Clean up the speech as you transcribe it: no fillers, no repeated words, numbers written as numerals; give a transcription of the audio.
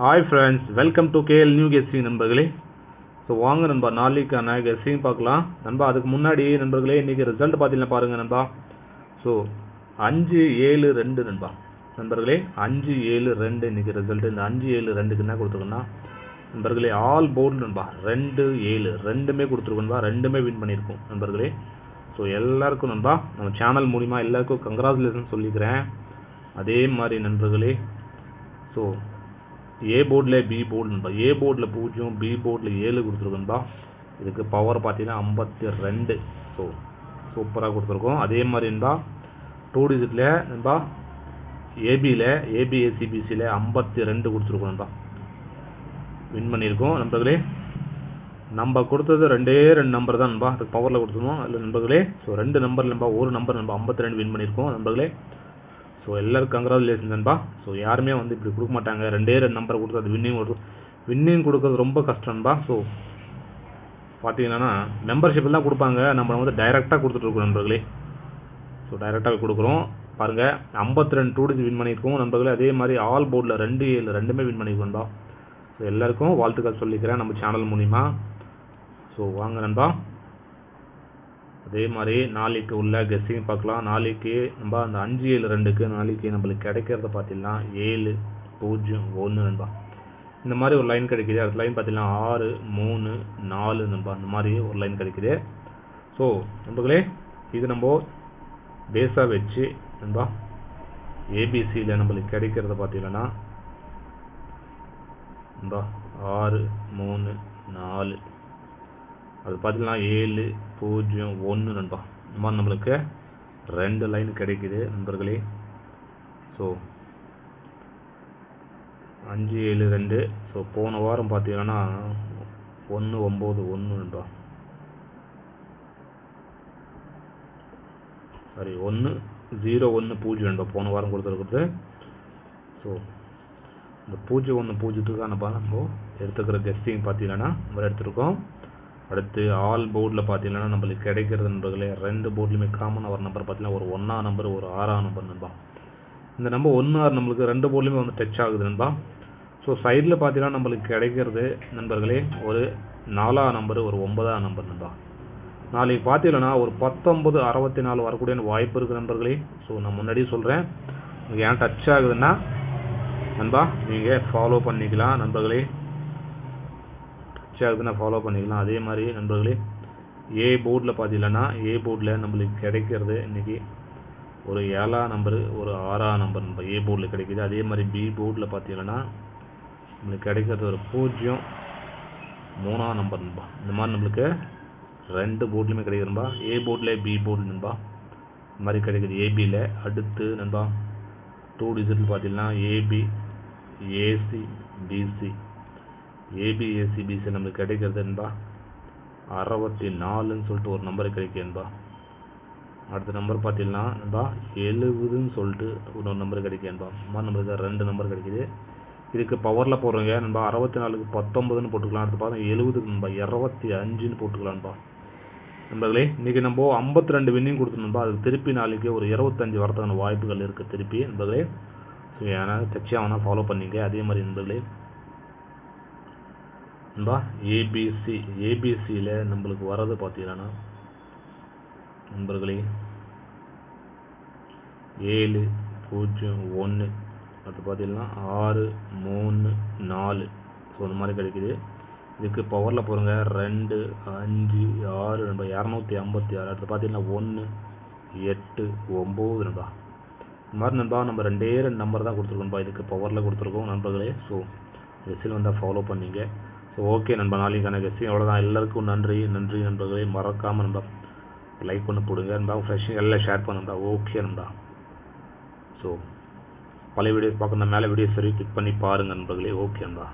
Hi friends, welcome to KL new கெஸ்டிங் நண்பர்களே. So வாங்க நண்பா, நாளைக்கான கெஸ்டிங் பார்க்கலாம் நண்பா. அதுக்கு முன்னாடி நண்பர்களே, இன்றைக்கி ரிசல்ட் பார்த்தீங்கன்னா பாருங்கள் நண்பா. ஸோ 5-7-2 நண்பா. நண்பர்களே 5-7-2 இன்றைக்கி ரிசல்ட். இந்த 5-7-2க்கு என்ன கொடுத்துருக்கோன்னா நண்பர்களே, ஆல் போர்டு நண்பா 2-7 ரெண்டுமே கொடுத்துருக்கோம்பா, ரெண்டுமே வின் பண்ணியிருக்கோம் நண்பர்களே. ஸோ எல்லாருக்கும் நண்பா நம்ம சேனல் மூலிமா எல்லாருக்கும் கங்க்ராச்சுலேஷன் சொல்லிக்கிறேன். அதே மாதிரி நண்பர்களே, ஸோ ஏ போர்டில் பி போர்டு நண்பா, ஏ போர்டில் 0, பி போர்டில் 7 கொடுத்துருக்கோம்பா. இதுக்கு பவர் பார்த்தீங்கன்னா 52. ஸோ சூப்பராக கொடுத்துருக்கோம். அதே மாதிரி நண்பா 2 டிஜிட்டில் நண்பா ஏபியில் ஏபிஎஸ்சிபிசியில் 52 கொடுத்துருக்கோம் நண்பா, வின் பண்ணியிருக்கோம் நண்பர்களே. நம்ம கொடுத்தது 2 நம்பர் தான் நண்பா, அதுக்கு பவரில் கொடுத்துருவோம் அதில் நண்பர்களே. ஸோ 2 நம்பர் நண்பா, ஒரு நம்பர் நண்பா 52 வின் பண்ணியிருக்கோம் நண்பர்களே. ஸோ எல்லாருக்கும் கங்க்ராச்சுலேஷன் நண்பா. ஸோ யாருமே வந்து இப்படி கொடுக்க மாட்டாங்க, 2 நம்பரை கொடுத்து அது வின்னிங் கொடுக்குறது ரொம்ப கஷ்டம் நண்பா. ஸோ பார்த்தீங்கன்னா மெம்பர்ஷிப் தான் கொடுப்பாங்க, நம்ம வந்து டைரெக்டாக கொடுத்துட்ருக்கோம் நண்பர்களே. ஸோ டைரெக்டாக கொடுக்குறோம் பாருங்கள். 52 2 டிஜிட் வின் பண்ணியிருக்கோம் நண்பர்களே. அதே மாதிரி ஆல் போர்டில் 2-7 ரெண்டுமே வின் பண்ணியிருக்கோம் நண்பா. ஸோ எல்லாருக்கும் வாழ்த்துக்கள் சொல்லிக்கிறேன் நம்ம சேனல் மூலிமா. ஸோ வாங்க நண்பா, அதே மாதிரி நாளைக்கு உள்ள கெஸ்டிங் பார்க்கலாம். நாளைக்கு நம்ம அந்த 5-7-2க்கு நாளைக்கு நம்மளுக்கு கிடைக்கிறத பார்த்தீங்கன்னா 7-0-1 நண்பா. இந்த மாதிரி ஒரு லைன் கிடைக்குது. அடுத்த லைன் பார்த்தீங்கன்னா 6-3-4 நண்பா, இந்த மாதிரி ஒரு லைன் கிடைக்குது. ஸோ நண்பர்களே, இது நம்ம பேஸாக வச்சு நண்பா ஏபிசியில் நம்மளுக்கு கிடைக்கிறத பார்த்தீங்கன்னா நண்பா 6-3-4, அது பார்த்தீங்கன்னா 7-0-1 நண்பா. இந்த மாதிரி நம்மளுக்கு 2 லைன் கிடைக்குது நண்பர்களே. ஸோ 5-7-2. ஸோ போன வாரம் பார்த்தீங்கன்னா 1-9-1 நண்பா, சாரி 1-0-1-0 நண்பா போன வாரம் கொடுத்துருக்குறது. ஸோ இந்த 0-1-0த்துக்காக நம்ம எடுத்துக்கிற கெஸ்டிங் பார்த்தீங்கன்னா நம்ம எடுத்துருக்கோம். அடுத்து ஆல் போர்டில் பார்த்தீங்கன்னா நம்மளுக்கு கிடைக்கிறது நண்பர்களே, 2 போர்ட்லையுமே காமனாக ஒரு நம்பர் பார்த்தீங்கன்னா ஒரு 1ஆம் நம்பர், ஒரு 6ஆம் நம்பர் நண்பா. இந்த நம்பர் 1-6 நம்மளுக்கு 2 போர்ட்லையுமே வந்து டச் ஆகுது நண்பா. ஸோ சைடில் பார்த்தீங்கன்னா நம்மளுக்கு கிடைக்கிறது நண்பர்களே ஒரு 4ஆம் நம்பர், ஒரு 9ஆம் நம்பர் நண்பா. நாளைக்கு பார்த்தீங்கன்னா ஒரு 19-64 வரக்கூடிய வாய்ப்பு இருக்குது நண்பர்களே. ஸோ நான் முன்னாடியே சொல்கிறேன், உங்களுக்கு ஏன் டச் ஆகுதுன்னா நண்பா நீங்கள் ஃபாலோ பண்ணிக்கலாம் நண்பர்களே, ஆகுதுன்னா ஃபாலோ பண்ணிக்கலாம். அதே மாதிரி நண்பர்களே, ஏ போர்டில் பார்த்தீங்கன்னா ஏ போர்டில் நம்மளுக்கு கிடைக்கிறது இன்றைக்கி ஒரு 7ஆம் நம்பரு, ஒரு 6ஆம் நம்பர் நண்பா ஏ போர்டில் கிடைக்கிது. அதே மாதிரி பி போர்டில் பார்த்தீங்கன்னா நம்மளுக்கு கிடைக்கிறது ஒரு 0-3ஆம் நம்பர் நண்பா. இந்த மாதிரி நம்மளுக்கு 2 போர்ட்லையுமே கிடைக்குது நண்பா. ஏ போர்டில் பி போர்டு நண்பா இந்த மாதிரி கிடைக்குது ஏபியில். அடுத்து நண்பா 2 டிஜிட்டில் பார்த்தீங்கன்னா ஏபி ஏசி பிசி, ஏபிஎஸ்சிபிசி நம்மளுக்கு கிடைக்கிறது என்பா 64ன்னு சொல்லிட்டு ஒரு நம்பர் கிடைக்குதுன்பா. அடுத்த நம்பர் பார்த்தீங்கன்னா நண்பா 70ன்னு சொல்லிட்டு ஒரு நம்பர் கிடைக்குதுன்பா. இந்த மாதிரி நம்மளுக்கு 2 நம்பர் கிடைக்குது. இதுக்கு பவரில் போடுறவங்க நண்பா 64க்கு 19ன்னு போட்டுக்கலாம். அடுத்து பார்த்தா 70க்கு நண்பா 25ன்னு போட்டுக்கலாம்ப்பா நண்பர்களே. இன்றைக்கி நம்ம 52 வின்னிங் கொடுத்துருந்தோம்பா, அதுக்கு திருப்பி நாளைக்கு ஒரு 25 வரதுக்கான வாய்ப்புகள் இருக்குது திருப்பி நண்பர்களே. ஸோ ஏன்னா டச் ஆகுனா ஃபாலோ பண்ணிங்க. அதே மாதிரி நண்பர்களே நண்பா ஏபிசியில் நம்மளுக்கு வர்றது பார்த்தீங்கன்னா நண்பர்களே 7-0-1, அது பார்த்தீங்கன்னா 6-3-4. ஸோ இந்த மாதிரி கிடைக்குது. இதுக்கு பவரில் போகிறோங்க 2-5-6 நண்பா 256. அடுத்து பார்த்தீங்கன்னா 1-8-9 நண்பா. இந்த மாதிரி நண்பா நம்ம 2 நம்பர் தான் கொடுத்துருக்கோம்பா, இதுக்கு பவரில் கொடுத்துருக்கோம் நண்பர்களே. ஸோ கெஸ்டில் வந்தால் ஃபாலோ பண்ணிங்க. ஸோ ஓகே நண்பா, நாளைக்கான கெஸ்டிங் அவ்வளோதான். எல்லாருக்கும் நன்றி நண்பர்களே. மறக்காமல் நண்பா லைக் பண்ண போடுங்க நண்பா, ஃப்ரெஷ்ஷிங் எல்லாம் ஷேர் பண்ணுண்டா. ஓகே நண்பா. ஸோ பழைய வீடியோஸ் பார்க்கணும், மேலே வீடியோஸ் சரி கிளிக் பண்ணி பாருங்கள் நண்பர்களே. ஓகே நண்பா.